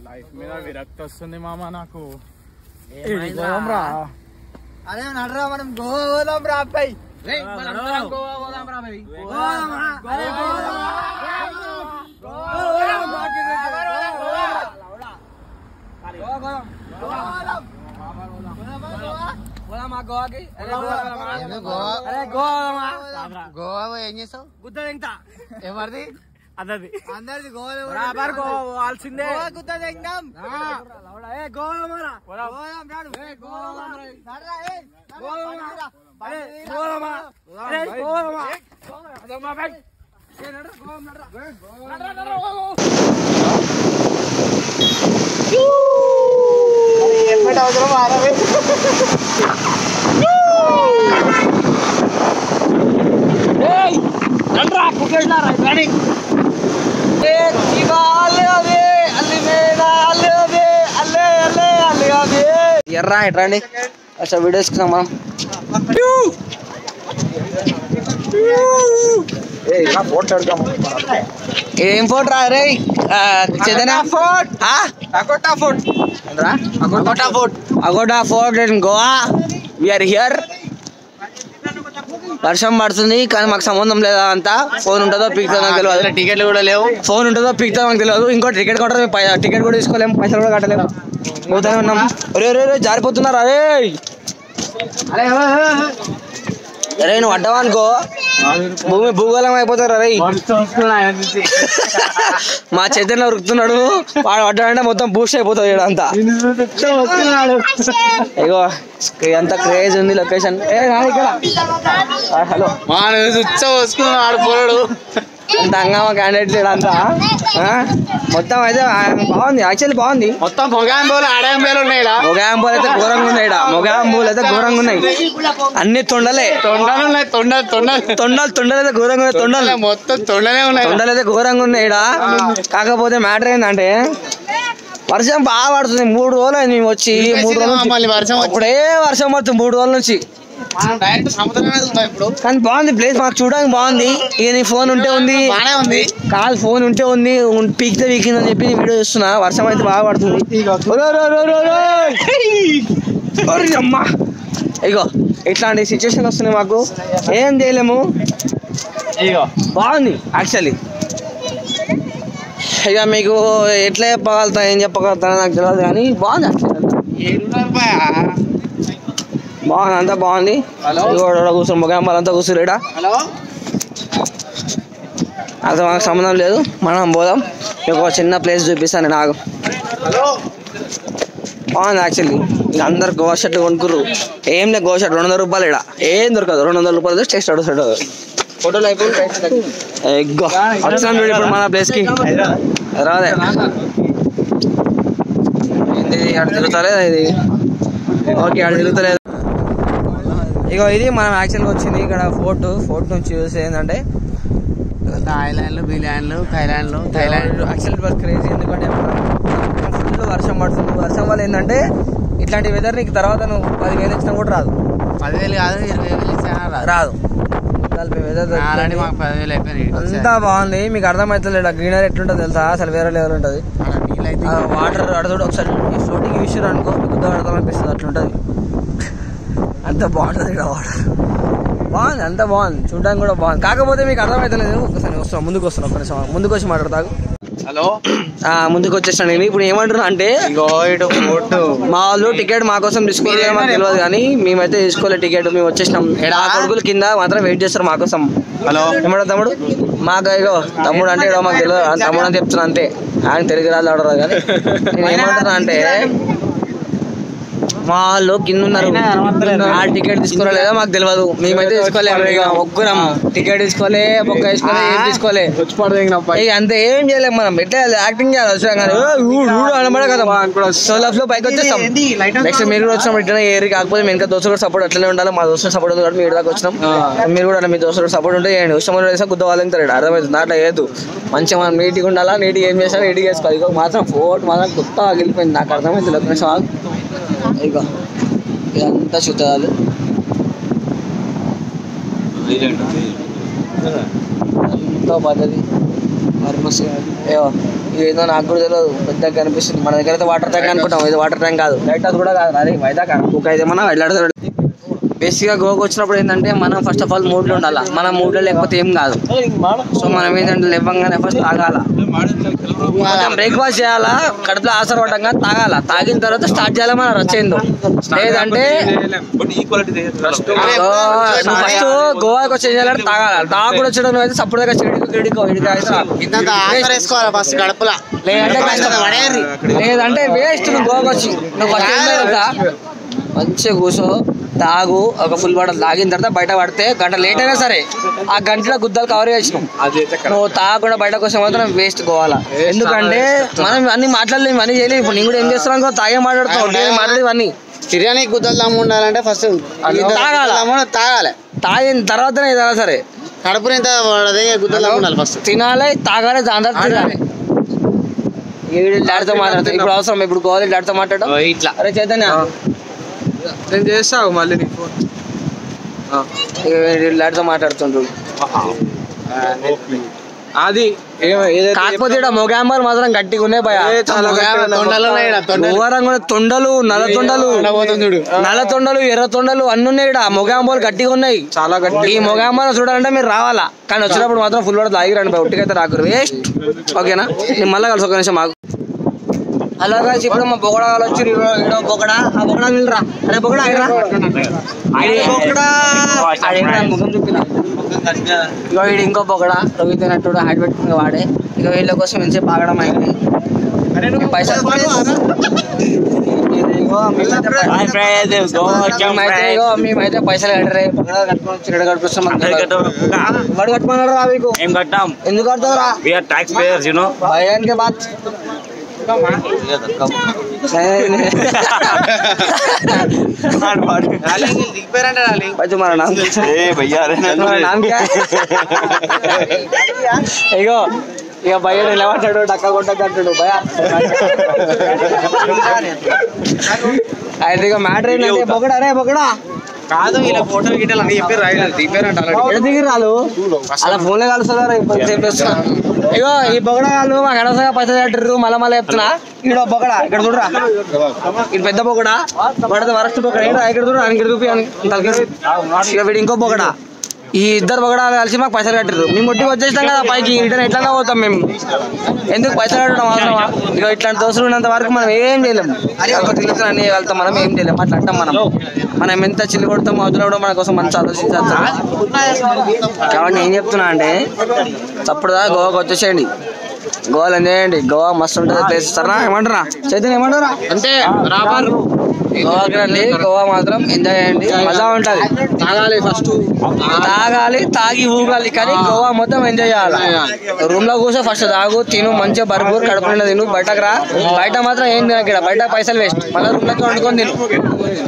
Life మీద విరక్తి వస్తుంది మామ నాకు. అరే నడరా మనం గోవా పోదాం రా అబ్బాయి. గోవా ఏం చేస్తావు? గుద్ద తింటా. ఎవరిది? అందరిది గోవా పోవాల్సిందే. గుద్ద తింటాం. ఎర్రా ఎట్రండి అసలు వీడియో తీసుకున్నాం మనం. ఏం ఫోర్ట్ రా రే? Chaitanya fort, Aguada fort in Goa. We are here. వర్షం పడుతుంది కానీ మాకు సంబంధం లేదా. అంతా ఫోన్ ఉంటుందో పిక్తో నాకు తెలియదు. టికెట్లు కూడా లేవు. ఫోన్ ఉంటుందో పిక్తో నాకు తెలియదు. ఇంకో టికెట్ కౌంటర్ టికెట్ కూడా తీసుకోలేము, పైసలు కూడా కట్టలేము. పోతానే ఉన్నాం. ఒరే జారిపోతున్నారా అరే? అరే నువ్వు అడ్డవా అనుకో భూమి భూగోళం అయిపోతారా రే. మా చైతన్య ఉరుకుతున్నాడు, వాడు అడ్డాడంటే మొత్తం బూస్ట్ అయిపోతుంది అంతా. ఇగో ఎంత క్రేజ్ ఉంది లొకేషన్. హలో ఆడుకోడు అంత హంగామా క్యాండిడేట్ లేడు అంతా. మొత్తం అయితే బాగుంది, యాక్చువల్లీ బాగుంది. మొత్తం మొగాంబోలు ఆడాంబోలు ఉన్నాయి. మొగాంబోలు అయితే ఘోరంగా ఉన్నాయి. మొగాంబోలు అయితే ఘోరంగా ఉన్నాయి. అన్ని తొండలే తొండలు అయితే ఘోరంగా ఉన్నాయి. తొండలు మొత్తం తొండలే ఉన్నాయి. తొండలు అయితే ఘోరంగా ఉన్నాయి ఇక్కడ. కాకపోతే మ్యాటర్ ఏంటంటే వర్షం బాగా పడుతుంది. 3 రోజులు అయింది మేము వచ్చి. 3 రోజులు వర్షం అప్పుడే వర్షం పడుతుంది 3 రోజుల నుంచి. కానీ బాగుంది ప్లేస్, మాకు చూడడానికి బాగుంది. ఇక నీ ఫోన్ ఉంటే ఉంది, కాదు ఫోన్ ఉంటే ఉంది, పీకితే పీకింది అని చెప్పి వీడియో చూస్తున్నా. వర్షం అయితే బాగా పడుతుంది. అమ్మా ఇగో ఇట్లాంటి సిచ్యువేషన్ వస్తున్నాయి మాకు, ఏం చేయలేము. బాగుంది యాక్చువల్లీ. ఇక మీకు ఎట్లా చెప్పగలుగుతా ఏం చెప్పగలుగుతా నాకు తెలియదు కానీ బాగుంది యాక్చువల్లీ. బాగుంది, అంతా బాగుంది. కూర్చొని మొగాంబాలు అంతా కూర్చురేడా. అది మాకు సంబంధం లేదు, మనం పోదాం. ఒక చిన్న ప్లేస్ చూపిస్తాను నాకు. బాగుంది యాక్చువల్లీ. ఇక అందరు గోవా షర్ట్ కొనుక్కుర్రు. ఏం లేదు గోవా షర్ట్ 200 రూపాయలు ఇక్కడ ఏం దొరకదు. 200 రూపాయలు టెక్స్ట్ అడుగుతాడు. ఫోటోలు అయిపోయి వచ్చినాం చూడు ఇప్పుడు మన ప్లేస్కి. రాదే ఏంది అక్కడ తిరుగుతలేదు ఇది. ఓకే అక్కడ తిరుగుతలేదు. ఇగో ఇది మనం యాక్చువల్గా వచ్చింది ఇక్కడ ఫోర్ట్ నుంచి చూసి ఏంటంటే థాయిలాండ్, బిలాండ్లు, థైలాండ్ యాక్చువల్ క్రేజీ. ఎందుకంటే ఫుల్ వర్షం పడుతుంది. వర్షం వల్ల ఏంటంటే ఇట్లాంటి వెదర్ నీకు తర్వాత నువ్వు 10,000 ఇచ్చినా కూడా రాదు. 10,000 కాదు 20,000 ఇచ్చినా రాదు. వెదర్ మాకు 10,000 అయిపోయింది. అంతా బాగుంది. మీకు అర్థమవుతుంది గ్రీనరీ ఎట్లుంటుంది తెలుసా, అసలు వేరే లెవెల్ ఉంటుంది. వాటర్ అడుగుడు ఒకసారి ఫ్లోటింగ్ చూసారు అనుకో మీకు అర్థం అనిపిస్తుంది, అట్లుంటుంది. అంత బాగుంటుంది ఇక్కడ వాటర్. బాగుంది, అంత బాగుంది, చూడడానికి కూడా బాగుంది. కాకపోతే మీకు అర్థమవుతలేదు. ఒకసారి వస్తున్నాం, ముందుకు వస్తున్నాం, ఒక్క నిమిషం ముందుకు వచ్చి మాట్లాడతాను. హలో ముందుకు వచ్చేసాను నేను. ఇప్పుడు ఏమంటున్నా అంటే మా వాళ్ళు టికెట్ మా కోసం తీసుకోలేదు, మాకు తెలియదు కానీ మేమైతే తీసుకోలేదు టికెట్. మేము వచ్చేసినాం. ఆ కొడుకుల కింద మాత్రం వెయిట్ చేస్తారు మా కోసం. హలో ఏమంటారు తమ్ముడు? మాకు ఇగో తమ్ముడు అంటే ఇడో మాకు తెలియదు, తమ్ముడు అని చెప్తున్నా అంతే. ఆయన తెలుగు రాదు ఆడరు కానీ నేను ఏమంటున్నా అంటే మా వాళ్ళు కింద ఉన్నారు. ఆ టికెట్ తీసుకోలేదా మాకు తెలియదు. మేమైతే తీసుకోలేము. ఒక్కరం టికెట్ తీసుకోలే, బొక్క వేసుకోలే, ఏం తీసుకోలే. అంతే ఏం చేయలేము మనం. ఎట్లా యాక్టింగ్ చేయాలి వచ్చాం కానీ అనబడే కదా. సోలాఫ్ లో పైకి వచ్చేస్తాం. నెక్స్ట్ మీరు కూడా వచ్చినప్పుడు ఇట్లా ఏరి. కాకపోతే మీ ఇంకా దోస్తులు కూడా సపోర్ట్ అట్లనే ఉండాలి. మా దోస్తులు సపోర్ట్ ఉంది కాబట్టి మీరు దాకా వచ్చినాం. మీరు కూడా మీ దోస్తులు సపోర్ట్ ఉంటే చేయండి. ఇష్టం వేసా గుద్ద వాళ్ళకి అర్థమవుతుంది. అట్లా లేదు, మంచిగా మనం నీట్గా ఉండాలా. నీట్గా ఏం చేసినా నీట్గా వేసుకోవాలి. ఇక మాత్రం ఫోటో మాత్రం కొత్త వెళ్ళిపోయింది. నాకు అర్థమైంది లొకేషన్. ఇక ఇదంతా చూడాలి. ఎంతో పద్ధతి ఏదో నాకు కూడా తెలియదు పెద్దగా కనిపిస్తుంది. మన దగ్గర అయితే వాటర్ ట్యాంక్ అనుకుంటాం, ఇది వాటర్ ట్యాంక్ కాదు, లైట్ హౌస్ కూడా కాదు, అది వైదాక ఒక అయితే మనం వెళ్ళాడు. బేసిక్గా గోవాకి వచ్చినప్పుడు ఏంటంటే మనం ఫస్ట్ ఆఫ్ ఆల్ మూడ్లో ఉండాలి. మన మూడ్లో లేకపోతే ఏం కాదు. సో మనం ఏంటంటే లేవగానే ఫస్ట్ తాగాల, బ్రేక్ఫాస్ట్ చేయాలా, కడుపులో ఆసర పడ్డంగా తాగాల, తాగిన తర్వాత స్టార్ట్ చేయాలి మన రచ్చేందో. లేదంటే ఫస్ట్ గోవాకి వచ్చి ఏం చేయాలంటే తాగాల, తాగుడు వచ్చడం అయితే సప్పుడు దగ్గర లేదంటే వేస్ట్. నువ్వు గోవాకి వచ్చి నువ్వు మంచిగా కూర్చో, తాగు, ఒక ఫుల్ బాటిల్ తాగిన తర్వాత బయట పడితే గంట లేట్ అయినా సరే ఆ గంటలో గుద్దలు కవర్ చేసినాం. నువ్వు తాగకుండా బయటకు వస్తే మాత్రం వేస్ట్ గోవాలా. ఎందుకంటే మనం అన్ని మాట్లాడలేము, అన్ని చేయలేము. ఇప్పుడు నేను కూడా ఏం చేస్తున్నాను, తాగే మాట్లాడుతావు, మాట్లాడేవి అన్ని. బిర్యానీ గుద్దలు దమ్ము ఉండాలంటే ఫస్ట్ తాగాలి, తాగిన తర్వాతనే ఏదైనా సరే కడుపు నింత గుద్దలు ఉండాలి. ఫస్ట్ తినాలి, తాగాలి, దాని తర్వాత తినాలి. డాడీతో మాట్లాడతాం ఇప్పుడు అవసరం, ఇప్పుడు గోవాలి డాడీతో మాట్లాడడం ఇట్లా. అరే చైతన్య నేను చేస్తావు మళ్ళీ నీకు ఫోన్. డాడీతో మాట్లాడుతుండ్రు. అది కాకపోతే మొగాంబాలు మాత్రం గట్టిగా ఉన్నాయి భయ. తొండలు, నల్ల తొండలు, ఎర్ర తొండలు అన్ని ఉన్నాయి. ఇక్కడ మొగాంబాలు గట్టిగా ఉన్నాయి, చాలా గట్టి. ఈ మొగాంబాలు చూడాలంటే మీరు రావాలా, కానీ వచ్చినప్పుడు మాత్రం ఫుల్ పడ తాగిరండి భయ, ఒట్టికైతే రాకురు, వేస్ట్. ఓకేనా, నేను మళ్ళీ కలిసి ఒక నిమిషం మాకు. హలో గాయ్స్, ఇప్పుడు మా బొగడా వాళ్ళు వచ్చి బొగడా, ఆ బొగడా వెళ్ళరా. అరే బొగడా ముఖం చూపినా. ఇగో వీడు ఇంకో బొగడా రోహిత్ అన్నట్టు హైట్ పెట్టుకుని వాడే. ఇక వీళ్ళ కోసం ఎంతసేపు ఆగడం అయింది. పైసలు మేమైతే పైసలు కట్టరే, కట్టుకొని కట్టుకొస్తాం. వాడు కట్టుకున్నాడు రా మీకు. ఎందుకు కడతావురా? భయానికే బాత్ ఇగో ఇక భయ నిలబడ్డాడు, డక్క కొట్టద్దు అంటాడు భయ. అయితే ఇక మ్యాటర్ ఏంటంటే బొగడా, రే బొగడా కాదు, ఇలా ఫోటో గిట్టలు అన్ని చెప్పారు దిగిరు రాలు అలా ఫోన్లే కలుస్తున్నారు. ఇగో ఈ బొగడా వాళ్ళు మాకు అనవసరంగా పైసలు కట్టారు. మళ్ళీ చెప్తున్నా, ఇక్కడ బొగడా ఇక్కడ చూడరా, ఇది పెద్ద బొగడా, పడితే వరస్ట్ బొగడా ఇక్కడ చూడరా, ఇక్కడ చూపి. ఇక వీడు ఇంకో బొగడా. ఈ ఇద్దరు బొగడాలు కలిసి మాకు పైసలు కట్టారు. మేము ఒట్టికి వచ్చేసినాం కదా పైకి, రిటర్న్ ఎట్లా పోతాం మేము, ఎందుకు పైసలు కట్టడం అవసరమా? ఇక ఇట్లాంటి దోస్తులు ఉన్నంత వరకు మనం ఏం చేయలేము. తిరుగుతున్నా అన్ని వెళ్తాం, మనం ఏం చేయలేము. అట్లా అంటాం మనం ఎంత చిల్లు కొడతాం, అవతల కూడా మన కోసం మంచి ఆలోచించాలి. కాబట్టి ఏం చెప్తున్నా అంటే తప్పుడుదా గోవాకి వచ్చేసేయండి, గోవాలో ఎంజాయ్ చేయండి. గోవా మస్తు ఉంటుంది ప్లేస్. సరేనా, ఏమంటారా చైతన్య, ఏమంటారా? అంటే రాబారు గోవాకి రండి, గోవా మాత్రం ఎంజాయ్ చేయండి, మజా ఉంటుంది. తాగాలి, ఫస్ట్ తాగాలి, తాగి ఊగాలి, కానీ గోవా మొత్తం ఎంజాయ్ చేయాలి. రూమ్ లో కూర్చో, ఫస్ట్ తాగు, తిను, మంచిగా బర్బూర్ కడుపు నిండా తిను. బయటకు రా, బయట మాత్రం ఏం తినకు. ఇక్కడ బయట పైసలు వేస్ట్, మళ్ళీ రూమ్ లో వండుకొని తిను.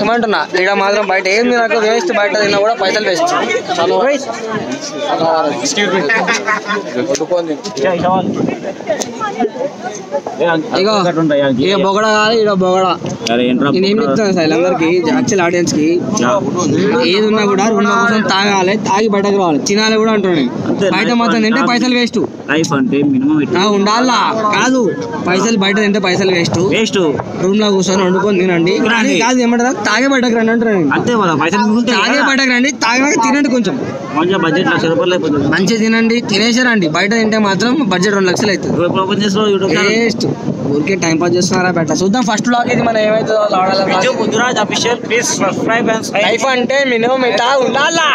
ఏమంటున్నా, ఇక్కడ మాత్రం బయట ఏం తినకు, వేస్ట్. బయట తిన్నా కూడా పైసలు వేస్ట్. ఇగో ఇక బొగడా కాదు, ఇక బొగడా. నేనేం చెప్తాను సార్ అందరికి, యాక్చువల్ ఆడియన్స్ కి, ఏది ఉన్నా కూడా రూమ్ లో కోసం తాగాలి, తాగి బయటకు రావాలి, తినాలి కూడా అంటున్నాను. బయట మాత్రం తింటే పైసలు వేస్ట్. లైఫ్ అంటే మినిమం ఉండాలా కాదు, పైసలు బయట తింటే పైసలు వేస్ట్. రూమ్ లో కూర్చొని వండుకొని తినండి. కాదు ఏమంటారా, తాగే బయటకు రండి అంటారు. అంతే కదా, పైసలు తాగే బయటకు రండి, తాగినాక తినండి. కొంచెం బడ్జెట్ ₹1,00,000 మంచిగా తినండి, తినేసారండి. బయట తింటే మాత్రం బడ్జెట్ ₹2,00,000 అవుతుంది. వేస్ట్, ఊరికే టైం పాస్ చేస్తున్నారా బెట్ట. చూద్దాం ఫస్ట్ బ్లాగ్ ఇది, మనం ఏమైతుందో లైఫ్ అంటే మినిమం ఇట్లా ఉండాలా.